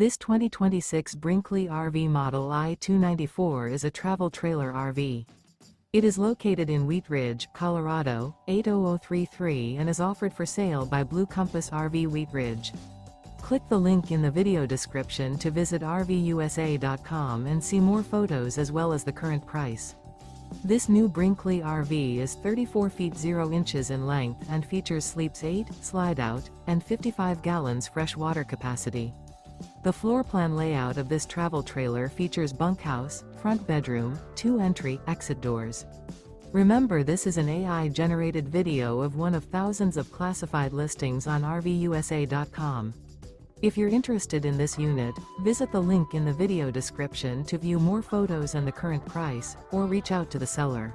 This 2026 Brinkley RV Model I 294 is a travel trailer RV. It is located in Wheat Ridge, Colorado, 80033 and is offered for sale by Blue Compass RV Wheat Ridge. Click the link in the video description to visit RVUSA.com and see more photos as well as the current price. This new Brinkley RV is 34 feet 0 inches in length and features sleeps 8, slide-out, and 55 gallons fresh water capacity. The floor plan layout of this travel trailer features bunkhouse, front bedroom, 2 entry/exit doors. Remember, this is an AI-generated video of one of thousands of classified listings on RVUSA.com. If you're interested in this unit, visit the link in the video description to view more photos and the current price, or reach out to the seller.